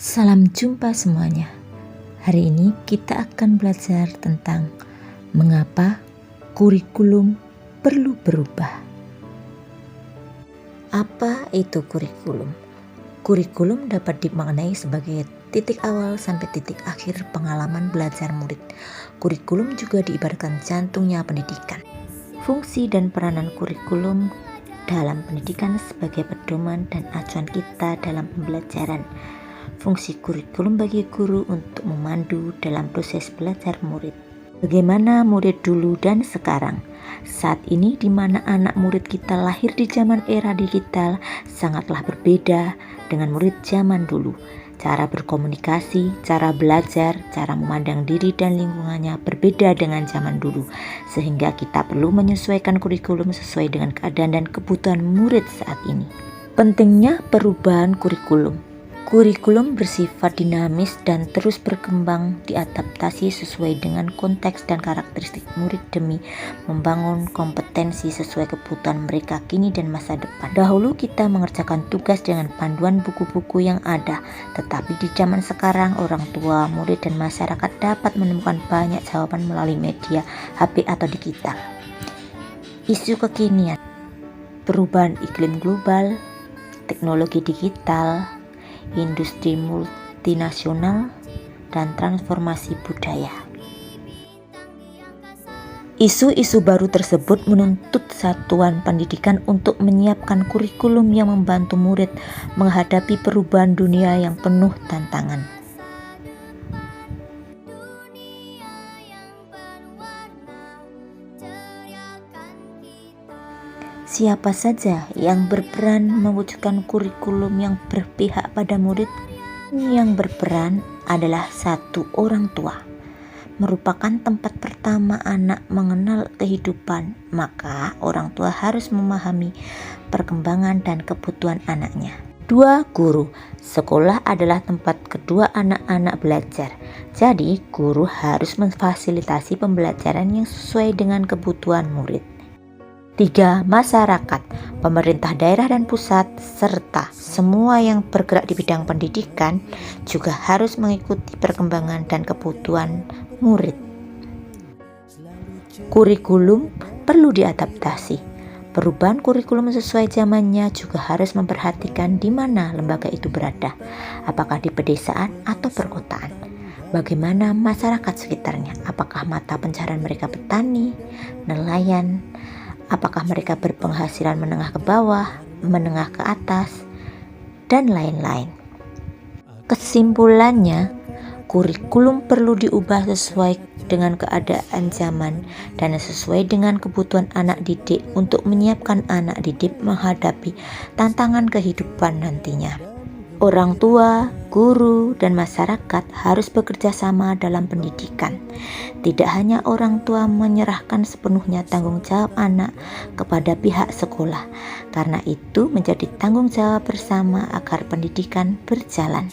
Salam jumpa semuanya. Hari ini kita akan belajar tentang mengapa kurikulum perlu berubah. Apa itu kurikulum? Kurikulum dapat dimaknai sebagai titik awal sampai titik akhir pengalaman belajar murid. Kurikulum juga diibaratkan jantungnya pendidikan. Fungsi dan peranan kurikulum dalam pendidikan sebagai pedoman dan acuan kita dalam pembelajaran. Fungsi kurikulum bagi guru untuk memandu dalam proses belajar murid. Bagaimana murid dulu dan sekarang? Saat ini di mana anak murid kita lahir di zaman era digital sangatlah berbeda dengan murid zaman dulu. Cara berkomunikasi, cara belajar, cara memandang diri dan lingkungannya berbeda dengan zaman dulu. Sehingga kita perlu menyesuaikan kurikulum sesuai dengan keadaan dan kebutuhan murid saat ini. Pentingnya perubahan kurikulum. Kurikulum bersifat dinamis dan terus berkembang, diadaptasi sesuai dengan konteks dan karakteristik murid demi membangun kompetensi sesuai kebutuhan mereka kini dan masa depan. Dahulu kita mengerjakan tugas dengan panduan buku-buku yang ada, tetapi di zaman sekarang orang tua, murid dan masyarakat dapat menemukan banyak jawaban melalui media, HP atau digital. Isu kekinian, perubahan iklim global, teknologi digital, industri multinasional, dan transformasi budaya. Isu-isu baru tersebut menuntut satuan pendidikan untuk menyiapkan kurikulum yang membantu murid menghadapi perubahan dunia yang penuh tantangan. Siapa saja yang berperan mewujudkan kurikulum yang berpihak pada murid? Yang berperan adalah satu orang tua. Merupakan tempat pertama anak mengenal kehidupan, maka orang tua harus memahami perkembangan dan kebutuhan anaknya. Dua, guru. Sekolah adalah tempat kedua anak-anak belajar. Jadi, guru harus memfasilitasi pembelajaran yang sesuai dengan kebutuhan murid. 3. Masyarakat, pemerintah daerah dan pusat, serta semua yang bergerak di bidang pendidikan juga harus mengikuti perkembangan dan kebutuhan murid. Kurikulum perlu diadaptasi. Perubahan kurikulum sesuai zamannya juga harus memperhatikan di mana lembaga itu berada, apakah di pedesaan atau perkotaan. Bagaimana masyarakat sekitarnya, apakah mata pencaharian mereka petani, nelayan, apakah mereka berpenghasilan menengah ke bawah, menengah ke atas, dan lain-lain. Kesimpulannya, kurikulum perlu diubah sesuai dengan keadaan zaman dan sesuai dengan kebutuhan anak didik untuk menyiapkan anak didik menghadapi tantangan kehidupan nantinya. Orang tua, guru, dan masyarakat harus bekerja sama dalam pendidikan. Tidak hanya orang tua menyerahkan sepenuhnya tanggung jawab anak kepada pihak sekolah, karena itu menjadi tanggung jawab bersama agar pendidikan berjalan.